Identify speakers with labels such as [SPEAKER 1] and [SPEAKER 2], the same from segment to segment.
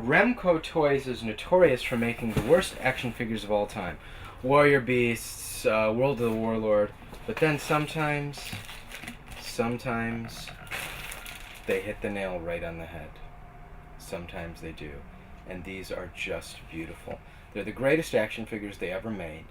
[SPEAKER 1] Remco Toys is notorious for making the worst action figures of all time. Warrior Beasts, World of the Warlord, but then sometimes they hit the nail right on the head. Sometimes they do. And these are just beautiful. They're the greatest action figures they ever made.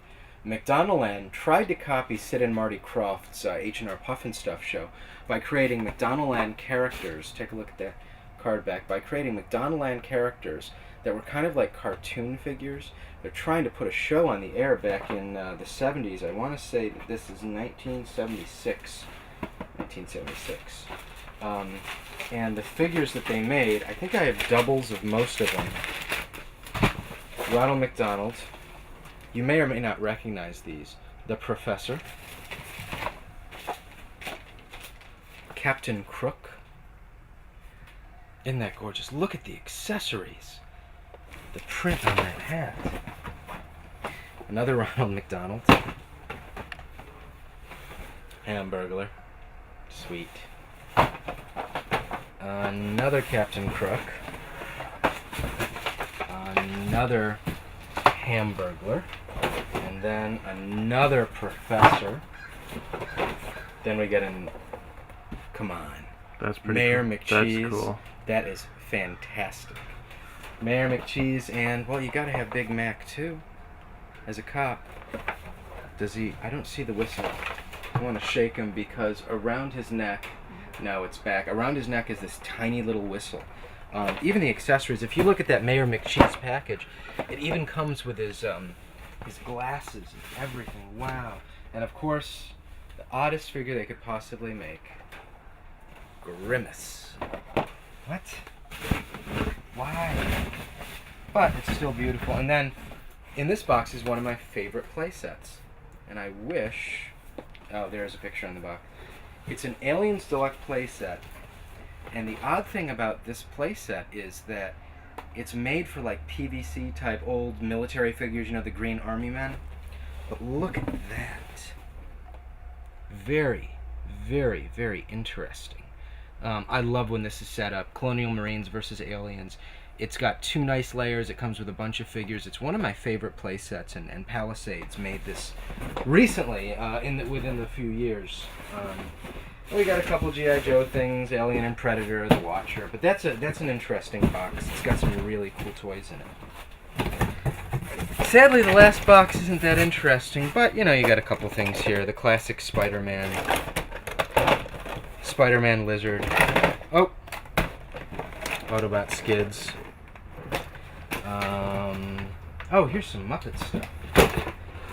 [SPEAKER 1] McDonaldland tried to copy Sid and Marty Krofft's H&R Puffin Stuff show by creating McDonaldland characters. Take a look at that card back. By creating McDonaldland characters that were kind of like cartoon figures. They're trying to put a show on the air back in the 70s. I want to say that this is 1976. 1976. And the figures that they made, I think I have doubles of most of them. Ronald McDonald. You may or may not recognize these. The Professor. Captain Crook. Isn't that gorgeous? Look at the accessories. The print on that hat. Another Ronald McDonald. Hamburglar. Sweet. Another Captain Crook. Another Hamburglar. And then another Professor. Then we get an... Come on.
[SPEAKER 2] That's pretty
[SPEAKER 1] Mayor
[SPEAKER 2] cool.
[SPEAKER 1] McCheese.
[SPEAKER 2] That's cool.
[SPEAKER 1] That is fantastic. Mayor McCheese, and, well, you gotta have Big Mac, too. As a cop. Does he... I don't see the whistle. I want to shake him because around his neck... No, it's back. Around his neck is this tiny little whistle. Even the accessories, if you look at that Mayor McCheese package, it even comes with his glasses and everything. Wow. And of course, the oddest figure they could possibly make. Grimace. What? Why? But it's still beautiful. And then, in this box is one of my favorite play sets. And I wish... Oh, there's a picture on the box. It's an Aliens Deluxe playset, and the odd thing about this playset is that it's made for like PVC type old military figures, you know, the Green Army Men. But look at that. Very, very, very interesting. I love when this is set up. Colonial Marines versus Aliens. It's got 2 nice layers. It comes with a bunch of figures. It's one of my favorite playsets, and Palisades made this recently, within the few years. We got a couple G.I.JOE things, Alien and Predator, the Watcher, but that's an interesting box. It's got some really cool toys in it. Sadly, the last box isn't that interesting, but you know, you got a couple things here. The classic Spider-Man Lizard. Oh, Autobot Skids. Oh, here's some Muppet stuff,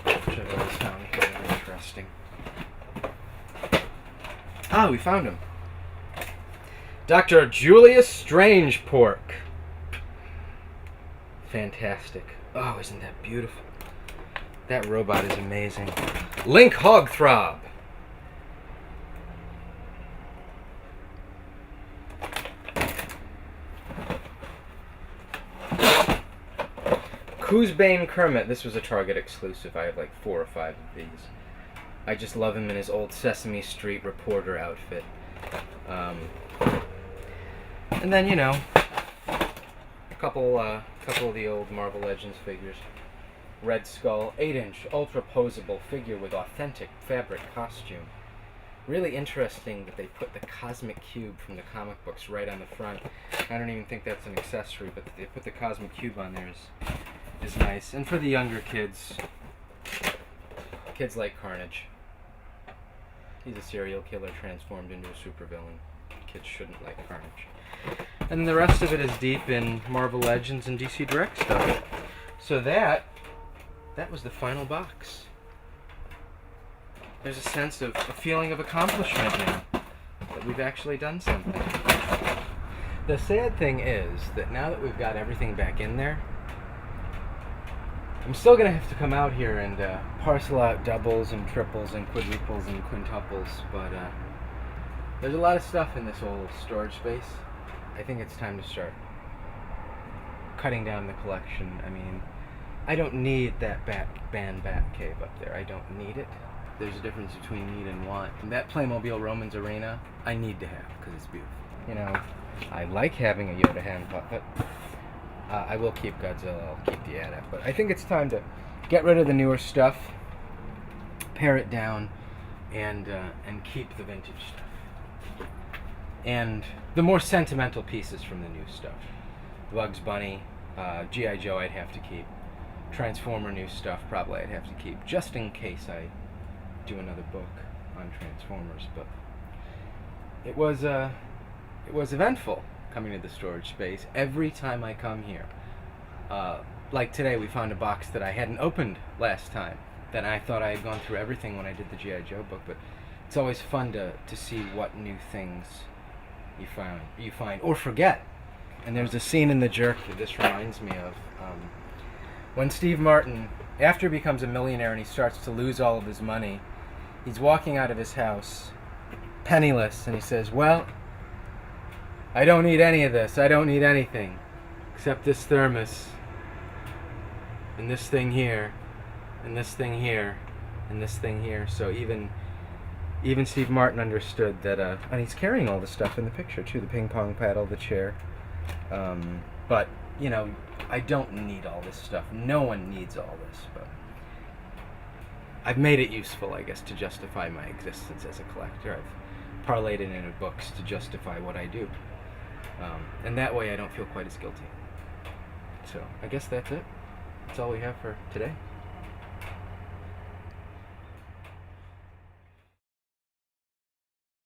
[SPEAKER 1] which I've always found kind of interesting. Ah, we found him. Dr. Julius Strangepork. Fantastic. Oh, isn't that beautiful? That robot is amazing. Link Hogthrob. Coosbane Kermit. This was a Target exclusive. I have like 4 or 5 of these. I just love him in his old Sesame Street reporter outfit. And then, you know, a couple of the old Marvel Legends figures. Red Skull, 8-inch, ultra-posable figure with authentic fabric costume. Really interesting that they put the Cosmic Cube from the comic books right on the front. I don't even think that's an accessory, but that they put the Cosmic Cube on there is nice. And for the younger kids like Carnage. He's a serial killer transformed into a supervillain. Kids shouldn't like Carnage. And the rest of it is deep in Marvel Legends and DC Direct stuff. So that was the final box. There's a sense of, a feeling of accomplishment now, that we've actually done something. The sad thing is that now that we've got everything back in there, I'm still going to have to come out here and parcel out doubles and triples and quadruples and quintuples, but there's a lot of stuff in this old storage space. I think it's time to start cutting down the collection. I mean, I don't need that band Batcave up there. I don't need it. There's a difference between need and want. And that Playmobil Romans Arena, I need to have because it's beautiful. You know, I like having a Yoda hand puppet. I will keep Godzilla. I'll keep the AT-AT. But I think it's time to get rid of the newer stuff, pare it down, and keep the vintage stuff. And the more sentimental pieces from the new stuff. Bugs Bunny, G.I. Joe I'd have to keep. Transformer new stuff probably I'd have to keep, just in case I do another book on Transformers. But it was eventful coming to the storage space. Every time I come here, like today, we found a box that I hadn't opened last time. That I thought I had gone through everything when I did the G.I. Joe book, but it's always fun to see what new things you find or forget. And there's a scene in The Jerk that this reminds me of. When Steve Martin, after he becomes a millionaire and he starts to lose all of his money, he's walking out of his house, penniless, and he says, "Well, I don't need any of this. I don't need anything except this thermos, and this thing here, and this thing here, and this thing here." So even Steve Martin understood that, and he's carrying all the stuff in the picture too, the ping pong paddle, the chair. But, you know, I don't need all this stuff. No one needs all this, but I've made it useful, I guess, to justify my existence as a collector. I've parlayed it into books to justify what I do. And that way I don't feel quite as guilty. So I guess that's it. That's all we have for today.